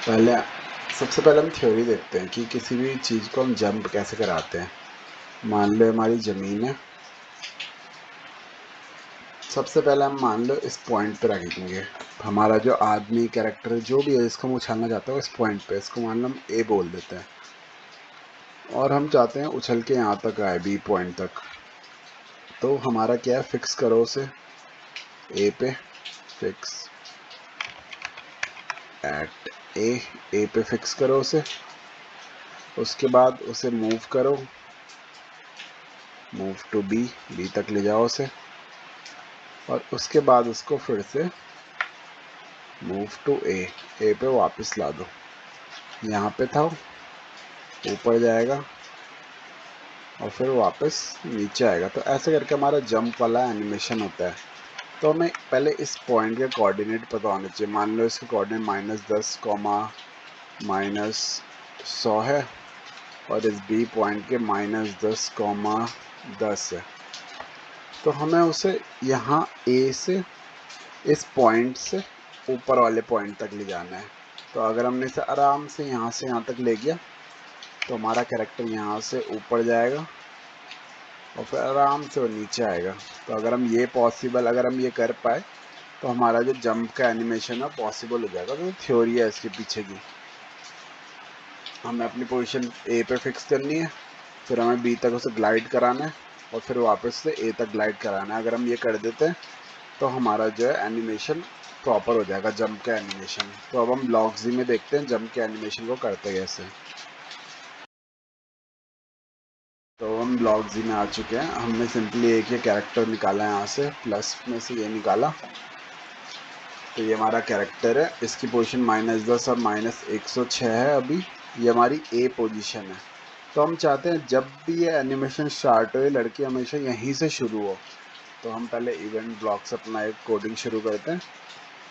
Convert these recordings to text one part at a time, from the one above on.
पहले सबसे पहले हम थ्योरी देखते हैं कि किसी भी चीज़ को हम जंप कैसे कराते हैं। मान लो हमारी ज़मीन है, सबसे पहले हम मान लो इस पॉइंट पे रखेंगे। हमारा जो आदमी कैरेक्टर जो भी है जिसको हम उछलना चाहते हैं इस पॉइंट पे, इसको मान लो हम ए बोल देते हैं और हम चाहते हैं उछल के यहाँ तक आए बी पॉइंट तक। तो हमारा क्या है, फिक्स करो उसे ए पे, फिक्स एट ए पे फिक्स करो उसे। उसके बाद उसे मूव करो, मूव टू बी तक ले जाओ उसे, और उसके बाद उसको फिर से मूव टू ए पे वापस ला दो। यहाँ पे था, ऊपर जाएगा और फिर वापस नीचे आएगा। तो ऐसे करके हमारा जंप वाला एनिमेशन होता है। तो हमें पहले इस पॉइंट के कोऑर्डिनेट पता होने चाहिए। मान लो इसके कोऑर्डिनेट -10, -100 है और इस बी पॉइंट के -10, 10 है। तो हमें उसे यहाँ ए से इस पॉइंट से ऊपर वाले पॉइंट तक ले जाना है। तो अगर हमने इसे आराम से यहाँ तक ले गया तो हमारा कैरेक्टर यहाँ से ऊपर जाएगा और फिर आराम से वो नीचे आएगा। तो अगर हम ये कर पाए तो हमारा जो जंप का एनिमेशन है पॉसिबल हो जाएगा। तो थ्योरी है इसके पीछे की। हमें अपनी पोजीशन ए पे फिक्स करनी है, फिर हमें बी तक उसे ग्लाइड कराना है और फिर वापस से ए तक ग्लाइड कराना है। अगर हम ये कर देते हैं तो हमारा जो है एनिमेशन प्रॉपर हो जाएगा, जंप का एनिमेशन। तो अब हम ब्लॉक्स में देखते हैं जंप के एनिमेशन को करते कैसे। तो हम ब्लॉक्स में आ चुके हैं। हमने सिंपली एक ये कैरेक्टर निकाला है, यहाँ से प्लस में से ये निकाला। तो ये हमारा कैरेक्टर है, इसकी पोजीशन -10 और -106 है। अभी ये हमारी ए पोजीशन है। तो हम चाहते हैं जब भी ये एनिमेशन स्टार्ट हो ये लड़की हमेशा यहीं से शुरू हो। तो हम पहले इवेंट ब्लॉक से अपना एक कोडिंग शुरू करते हैं।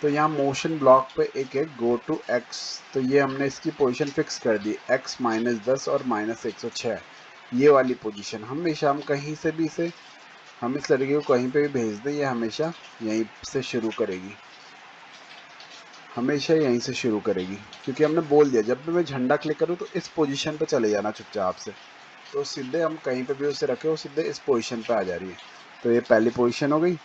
तो यहाँ मोशन ब्लॉक पे एक है गो टू एक्स। तो ये हमने इसकी पोजीशन फिक्स कर दी, x -10 और -106, ये वाली पोजीशन। हमेशा हम कहीं से भी इसे, हम इस लड़की को कहीं पे भी भेज दें, ये हमेशा यहीं से शुरू करेगी, हमेशा यहीं से शुरू करेगी। क्योंकि हमने बोल दिया जब भी मैं झंडा क्लिक करूँ तो इस पोजीशन पे चले जाना चुपचाप से। तो सीधे हम कहीं पे भी उसे रखे वो सीधे इस पोजीशन पे आ जा रही है। तो ये पहली पोजीशन हो गई।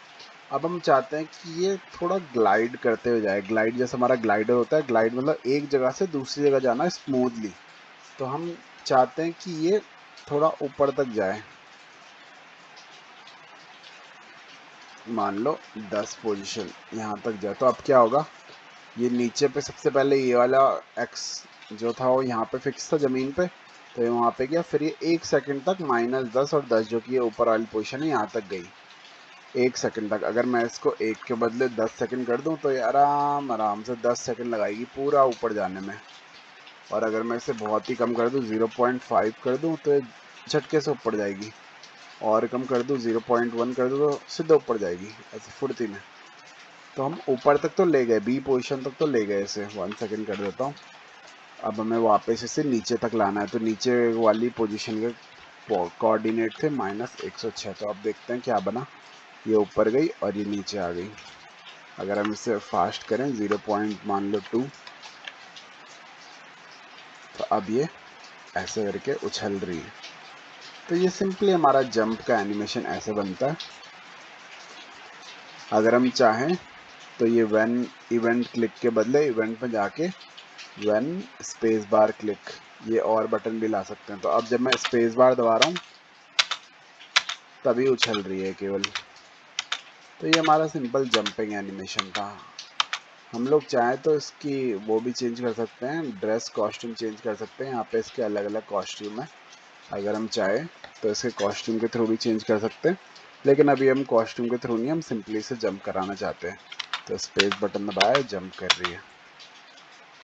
अब हम चाहते हैं कि ये थोड़ा ग्लाइड करते हुए जाए। ग्लाइड जैसे हमारा ग्लाइडर होता है, ग्लाइड मतलब एक जगह से दूसरी जगह जाना स्मूथली। तो हम चाहते हैं कि ये थोड़ा ऊपर तक जाए। मान लो 10 पोजीशन यहाँ तक जाए। तो अब क्या होगा, ये नीचे पे सबसे पहले ये वाला एक्स जो था वो यहाँ पे फिक्स था ज़मीन पे, तो ये वहाँ पे गया। फिर ये 1 सेकंड तक -10 और 10 जो कि ये ऊपर वाली पोजीशन है यहाँ तक गई। 1 सेकंड तक। अगर मैं इसको 1 के बदले 10 सेकंड कर दूं तो ये आराम से 10 सेकंड लगाएगी पूरा ऊपर जाने में। और अगर मैं इसे बहुत ही कम कर दूं, 0.5 कर दूं, तो ये झटके से ऊपर जाएगी। और कम कर दूं, 0.1 कर दूं, तो सीधे ऊपर जाएगी ऐसे फुर्ती में। तो हम ऊपर तक तो ले गए, बी पोजीशन तक तो ले गए इसे। 1 सेकंड कर देता हूँ। अब हमें वापस इसे नीचे तक लाना है। तो नीचे वाली पोजीशन के कोऑर्डिनेट थे -106। तो अब देखते हैं क्या बना। ये ऊपर गई और ये नीचे आ गई। अगर हम इसे फास्ट करें 0. मान लो 2, तो अब ये ऐसे करके उछल रही है। तो ये सिंपली हमारा जंप का एनिमेशन ऐसे बनता है। अगर हम चाहें तो ये व्हेन इवेंट क्लिक के बदले इवेंट में जाके व्हेन स्पेस बार क्लिक, ये और बटन भी ला सकते हैं। तो अब जब मैं स्पेस बार दबा रहा हूँ तभी उछल रही है केवल। तो ये हमारा सिंपल जंपिंग एनिमेशन था। हम लोग चाहें तो इसकी वो भी चेंज कर सकते हैं, ड्रेस कॉस्ट्यूम चेंज कर सकते हैं। यहाँ पे इसके अलग अलग कॉस्ट्यूम है। अगर हम चाहें तो इसके कॉस्ट्यूम के थ्रू भी चेंज कर सकते हैं, लेकिन अभी हम कॉस्ट्यूम के थ्रू नहीं, हम सिंपली से जंप कराना चाहते हैं। तो स्पेस बटन दबाए, जंप कर रही है।